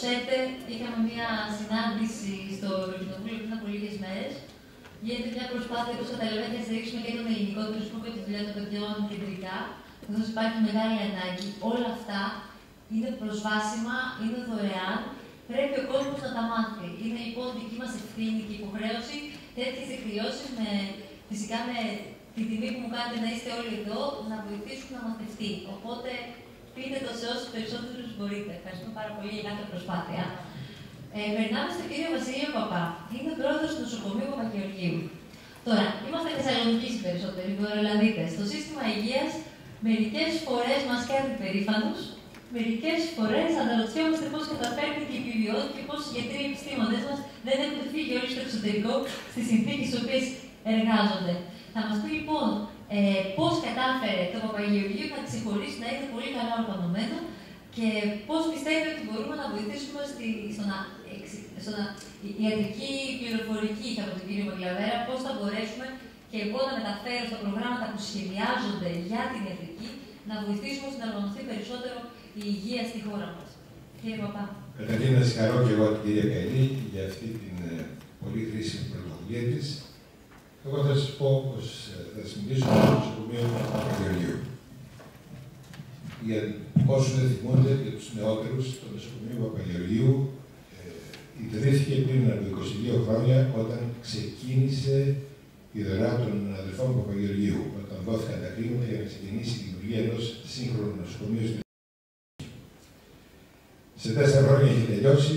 ΣΕΤΕ είχαμε μια συνάντηση στο Ευρωκοινοβούλιο πριν από λίγες μέρες. Γίνεται μια προσπάθεια, όπως καταλαβαίνετε, να στηρίξουμε και τον ελληνικό τουρισμό και τη δουλειά των παιδιών κεντρικά. Καθώς υπάρχει μεγάλη ανάγκη. Όλα αυτά είναι προσβάσιμα, είναι δωρεάν. Πρέπει ο κόσμος να τα μάθει. Είναι λοιπόν δική μας ευθύνη και υποχρέωση τέτοιες εκδηλώσεις, φυσικά με τη τιμή που μου κάνετε να είστε όλοι εδώ, να βοηθήσουν να μαθευτεί. Οπότε πείτε το σε όσους περισσότερους μπορείτε. Ευχαριστούμε πάρα πολύ για κάθε προσπάθεια. Περνάμε στον κύριο Βασίλειο Παπά. Είναι πρόεδρος του νοσοκομείου Παπαγεωργίου. Τώρα, είμαστε Θεσσαλονικοί περισσότεροι, Βορειοελλαδίτες. Το σύστημα υγείας μερικές φορές μας κάνει περήφανους, μερικές φορές αναρωτιόμαστε πώς καταφέρνει και οι επιβιώτες και πώς οι γιατροί επιστήμονες μας δεν έχουν φύγει όλοι στο εξωτερικό στις συνθήκες στις οποίες εργάζονται. Θα μας πει λοιπόν πώς κατάφερε το Παπαγεωργείο να ξεχωρίσει, να είναι πολύ καλά οργανωμένο και πώς πιστεύει ότι μπορούμε να βοηθήσουμε στο να η ιατρική πληροφορική από τον κύριο Μαγκλαβέρα, πώς θα μπορέσουμε και εγώ να μεταφέρω στα προγράμματα που σχεδιάζονται για την ιατρική, να βοηθήσουμε ώστε να οργανωθεί περισσότερο η υγεία στη χώρα μας. Κύριε Παπά. Καταρχήν να συγχαρώ και εγώ την κυρία Καηλή για αυτή την πολύ χρήσιμη πρωτοβουλία της. Εγώ θα σας πω πως θα σας μιλήσω για το νοσοκομείο του Παπαγεωργίου. Για όσους δεν θυμούνται, για τους νεότερους, το νοσοκομείο του Παπαγεωργίου ιδρύθηκε πριν από 22 χρόνια όταν ξεκίνησε η δωρεά των αδελφών Παπαγεωργίου, όταν δόθηκαν τα χρήματα για να ξεκινήσει η δημιουργία ενός σύγχρονου νοσοκομείου στην Ελλάδα. Σε 4 χρόνια είχε τελειώσει,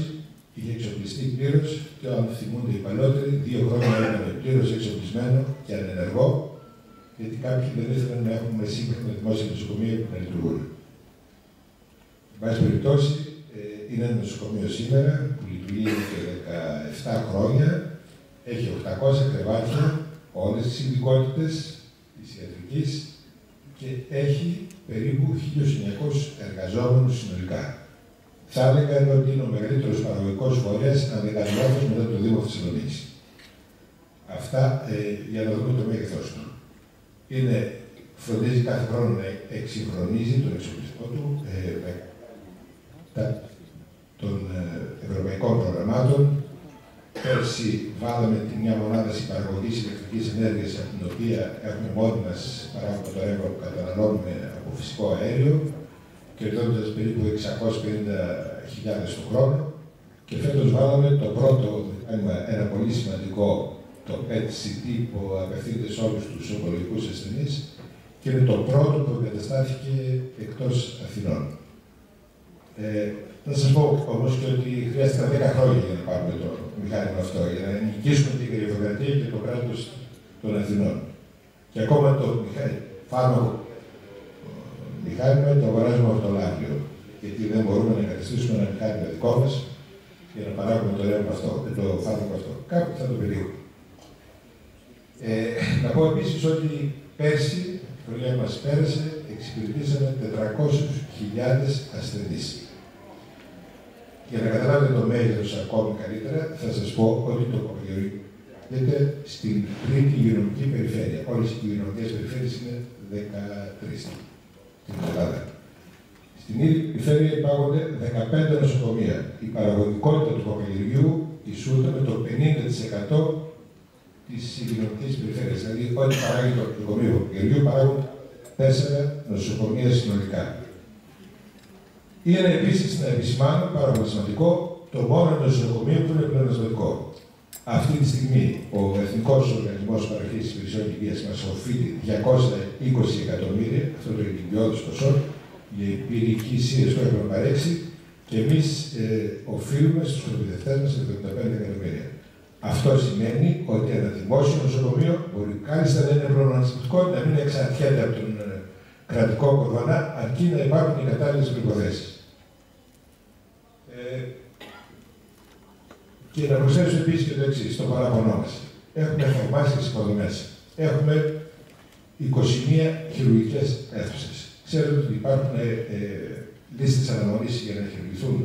είχε εξοπλιστεί πλήρως και αν θυμούνται οι παλαιότεροι, 2 χρόνια ήταν πλήρως εξοπλισμένο και ανενεργό, γιατί κάποιοι δεν ήθελαν να έχουμε σύγχρονο δημόσιο νοσοκομείο που να λειτουργούν. Εν πάση περιπτώσει, είναι ένα νοσοκομείο σήμερα που λειτουργεί και 17 χρόνια, έχει 800 κρεβάτια, όλες τις ειδικότητες της ιατρικής και έχει περίπου 1.900 εργαζόμενους συνολικά. Θα έλεγα ότι είναι ο μεγαλύτερος παραγωγικός φορέας, αν δεν κάνω λάθος, μετά το Δήμο Θεσσαλονίκης. Αυτά για να δούμε το μέγεθός του. Φροντίζει κάθε χρόνο να εξυγχρονίζει τον εξοπλισμό του των ευρωπαϊκών προγραμμάτων. Πέρσι βάλαμε τη μια μονάδα συμπαραγωγής ηλεκτρικής ενέργειας, από την οποία έχουμε μόνοι μας παράγοντα το ρεύμα που καταναλώνουμε από φυσικό αέριο, κερδίζοντας περίπου 650.000 το χρόνο. Και φέτος βάλαμε το πρώτο, ένα πολύ σημαντικό, το PET-CT που απευθύνεται σε όλους τους ογκολογικούς ασθενείς και είναι το πρώτο που εγκαταστάθηκε εκτός Αθηνών. Να σας πω όμως και ότι χρειάστηκαν 10 χρόνια για να πάρουμε το μηχάνημα αυτό, για να νικήσουμε την γραφειοκρατία και το κράτος των Αθηνών. Και ακόμα το φάρμακο μηχάνημα το αγοράζουμε από το Λάμπριο, γιατί δεν μπορούμε να εγκαταστήσουμε ένα μηχάνημα δικό μας για να παράγουμε το ρεύμα αυτό, το φάρμακο αυτό. Κάπου θα το πετύχουμε. Να πω επίσης ότι πέρσι, η χρονιά μας πέρασε, εξυπηρετήσαμε 400.000 ασθενείς. Για να καταλάβετε το μέγεθος ακόμη καλύτερα, θα σας πω ότι το Παπαγεωργείο είναι στην τρίτη υγειονομική περιφέρεια. Όλες οι υγειονομικές περιφέρειες είναι 13 στην Ελλάδα. Στην ίδια περιφέρεια υπάρχονται 15 νοσοκομεία. Η παραγωγικότητα του Παπαγεωργίου ισούται με το 50% της υγειονομικής περιφέρειας. Δηλαδή, ό,τι παράγει το νοσοκομείο του Παπαγεωργίου παράγουν 4 νοσοκομεία συνολικά. Είναι επίσης να επισημάνω, πάρα πολύ σημαντικό, το μόνο νοσοκομείο που είναι πλεονασματικό. Αυτή τη στιγμή ο Εθνικός Οργανισμός Παροχής Υπηρεσιών Υγείας μας οφείλει 220 εκατομμύρια, αυτό το εγκυκλιώδες ποσό, για υπηρετική σύντηση που έχουμε παρέξει και εμείς οφείλουμε στους προμηθευτές μας 75 εκατομμύρια. Αυτό σημαίνει ότι ένα δημόσιο νοσοκομείο μπορεί κάλλιστα να είναι πλεονασματικό, να μην εξαρτιέται από τον κρατικό κορβανά, αρκεί να υπάρχουν οι κατάλληλες προϋποθέσεις. Και να προσθέσω επίσης και το εξής, το παράπονό μας. Έχουμε θαυμάσιες υποδομές. Έχουμε 21 χειρουργικές αίθουσες. Ξέρετε ότι υπάρχουν λίστες αναμονής για να χειρουργηθούν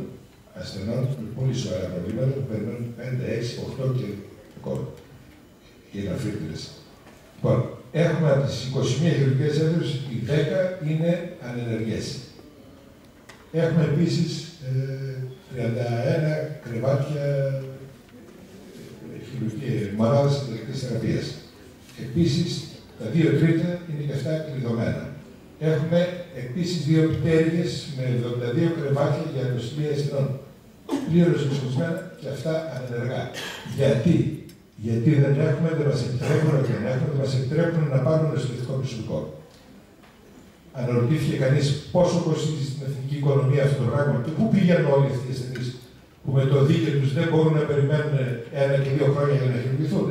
ασθενών με πολύ σοβαρά προβλήματα που περιμένουν 5, 6, 8 και ακόμα. Και είναι αφρίτηρες. Λοιπόν, έχουμε από τις 21 χειρουργικές αίθουσες, οι 10 είναι ανενεργές. Έχουμε επίσης 31 κρεβάτια μονάδας συντελεκτικής θεραπείας. Επίσης, τα 2 τρίτα είναι και αυτά κλειδωμένα. Έχουμε επίσης 2 πτέρυγες με 72 κρεβάτια για νοσηλεία ασθενών. Πλήρως εξοπλισμένα και αυτά ανενεργά. Γιατί δεν μας επιτρέπουν να πάρουν νοσηλευτικό προσωπικό. Αναρωτήθηκε κανείς πόσο κοστίζει στην εθνική οικονομία αυτό το πράγμα και πού πήγαιναν όλοι αυτοί οι ασθενείς που με το δίκαιο τους δεν μπορούν να περιμένουν 1 και 2 χρόνια για να χειρουργηθούν.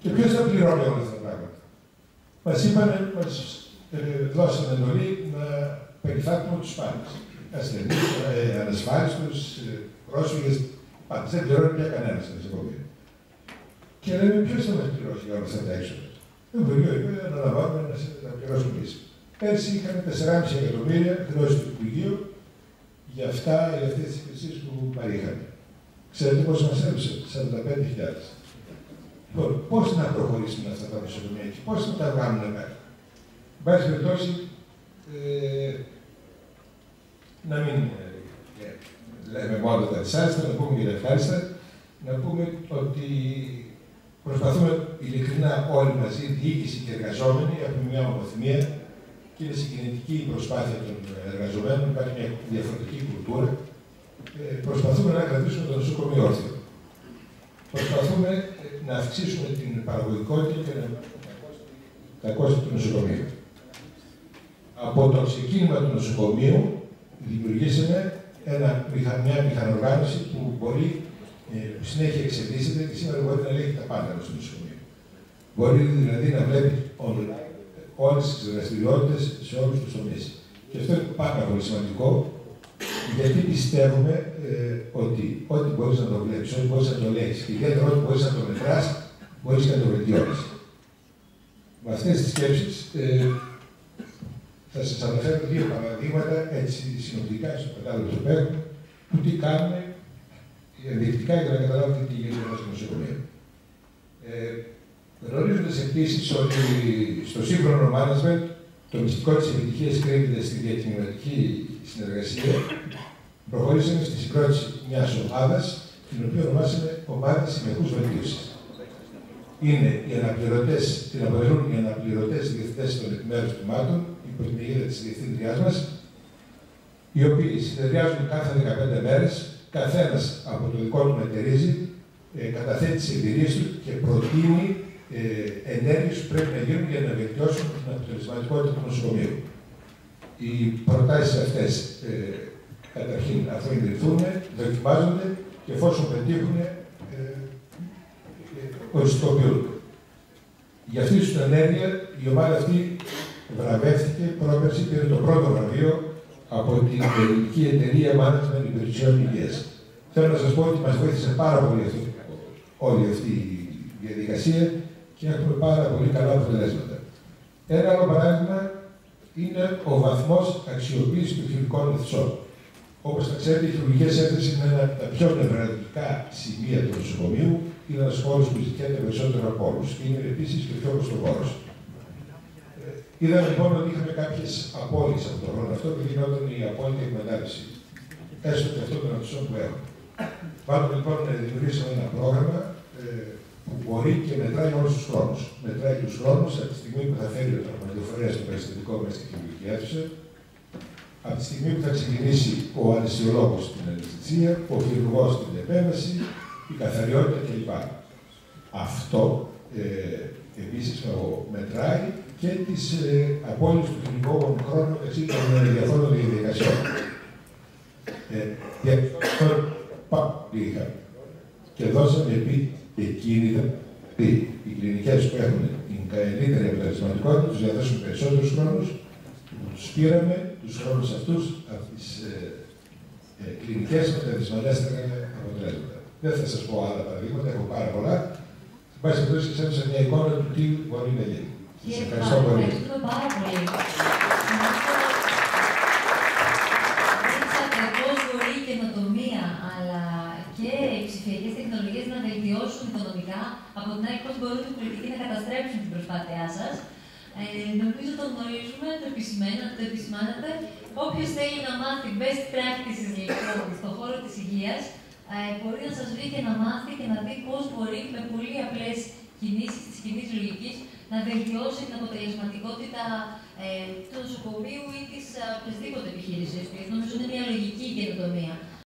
Και ποιος θα πληρώνει όλα αυτά τα πράγματα. Μας είπανε, μας δώσανε εντολή να περιθάλπουμε τους πάντες. Ασθενείς, ανασφάλιστους, πρόσφυγες, πάντες. Δεν πληρώνει πια κανένας στα νοσοκομεία. Και λέμε ποιος θα μας πληρώσει για όλα αυτά τα έξοδα. Το Υπουργείο είπε να αναλαμβάνουμε να πληρώσουμε εμείς. Πέρσι είχαμε 4,5 εκατομμύρια χρεώσει του Υπουργείου για αυτές τις υπηρεσίες που παρήχαμε. Ξέρετε πόσο μας έδωσε, 45.000. Λοιπόν, πώς να προχωρήσουμε αυτά τα νοσοκομεία και πώς να τα βγάλουμε πέρα. Εν πάση περιπτώσει, να μην λέμε μόνο τα δυσάρεστα, να πούμε και τα ευχάριστα, να πούμε ότι προσπαθούμε ειλικρινά όλοι μαζί, διοίκηση και εργαζόμενοι, έχουμε μια ομοθυμία και είναι συγκινητική η προσπάθεια των εργαζομένων, υπάρχει μια διαφορετική κουλτούρα. Προσπαθούμε να κρατήσουμε το νοσοκομείο όρθιο. Προσπαθούμε να αυξήσουμε την παραγωγικότητα και τα κόστη του νοσοκομείου. Από το ξεκίνημα του νοσοκομείου δημιουργήσαμε μια μηχανοργάνωση που μπορεί, που συνέχεια εξελίσσεται και σήμερα μπορεί να λέγει τα πάντα στο νοσοκομείο. Μπορεί δηλαδή να βλέπει όλες τις δραστηριότητες σε όλους τους τομείς. Και αυτό είναι πάρα πολύ σημαντικό, γιατί πιστεύουμε ότι ό,τι μπορείς να το βλέπεις, ό,τι μπορείς να το λέξεις και ιδιαίτερα ό,τι μπορείς να το μετράς, μπορείς και να το βελτιώσεις. Με αυτές τις σκέψεις θα σας αναφέρω 2 παραδείγματα, έτσι συνοπτικά, στο κατάλογο του ΠΕΚ, που τι κάνουμε ενδεικτικά για να καταλάβετε τι γίνεται στο νοσοκομείο. Γνωρίζοντας επίσης ότι στο σύγχρονο management το μυστικό της επιτυχίας κρύβεται στη διακοινωνική συνεργασία, προχωρήσαμε στη συγκρότηση μιας ομάδας, την οποία ονομάσαμε Ομάδα Συνεχούς Βελτίωσης. Την αποτελούν οι αναπληρωτές διευθυντές των επιμέρους τμήματων, υπό την αιγύδα της διευθύντριάς μας, οι οποίοι συνεδριάζουν κάθε 15 μέρες, καθένας από το δικό του μετερίζει, καταθέτει τις εμπειρίες του και προτείνει ενέργειες που πρέπει να γίνουν για να βελτιώσουν την αποτελεσματικότητα του νοσοκομείου. Οι προτάσεις αυτές καταρχήν αφογκριθούν, δοκιμάζονται και εφόσον πετύχουν, οριστικοποιούνται. Για αυτή την ενέργεια η ομάδα αυτή βραβεύτηκε πρόπερση, πήρε το πρώτο βραβείο από την ελληνική εταιρεία Management Υπηρεσιών Υγείας. Θέλω να σας πω ότι μας βοήθησε πάρα πολύ όλη αυτή η διαδικασία και έχουμε πάρα πολύ καλά αποτελέσματα. Ένα άλλο παράδειγμα είναι ο βαθμός αξιοποίησης των χειρουργικών αιθουσών. Όπως θα ξέρετε, η χειρουργική έκθεση είναι ένα από τα πιο νευραλγικά σημεία του νοσοκομείου. Είναι ένας χώρος που ζητιέται περισσότερο από όλους και είναι επίσης και πιο κοστοβόρος. Είδαμε λοιπόν ότι είχαμε κάποιες απώλειες από τον χρόνο αυτό και γινόταν η απόλυτη εκμετάλλευση. Έστω και αυτών των αιθουσών που έχουμε. Βάλουμε λοιπόν να δημιουργήσουμε ένα πρόγραμμα που μπορεί και μετράει όλους τους χρόνους. Μετράει τους χρόνους από τη στιγμή που θα φέρει ο τραυματιοφορέας στο περιστατικό μέσα στη χειρουργική αίθουσα, από τη στιγμή που θα ξεκινήσει ο αναισθησιολόγος στην αναισθησία, ο χειρουργός στην επέμβαση, η καθαριότητα κλπ. Αυτό επίσης μετράει και τις απώλειες του χειρουργικού χρόνου μεταξύ των διαφόρων διαδικασιών. Είχαμε και δώσαμε κίνητρα οι κλινικές που έχουν την καλύτερη αποτελεσματικότητα, τους διαδώσουμε περισσότερους χρόνους, τους πήραμε τους χρόνους αυτούς από τις κλινικές με τα δυσμαλέστερα αποτελέσματα. Δεν θα σας πω άλλα παραδείγματα, έχω πάρα πολλά. Εν πάση περιπτώσει, σας έδωσα μια εικόνα του τι μπορεί να γίνει. Σας ευχαριστώ πολύ. Ευχαριστούμε πάρα πολύ. Δείξατε πώς μπορεί η καινοτομία αλλά και οι ψηφιακές τεχνολογίες να βελτιώσουν οικονομικά, από την άλλη πώς μπορούν οι πολιτικοί να καταστρέψουν την προσπάθειά σας. Νομίζω το γνωρίζουμε, το επισημάνατε. Όποιος θέλει να μάθει best practices λοιπόν στον χώρο της υγείας, μπορεί να σας βρει και να μάθει και να δει πώς μπορεί με πολύ απλές κινήσεις της κοινής λογικής να βελτιώσει την αποτελεσματικότητα του νοσοκομείου ή της οποιασδήποτε επιχείρησης. Νομίζω είναι μια λογική καινοτομία.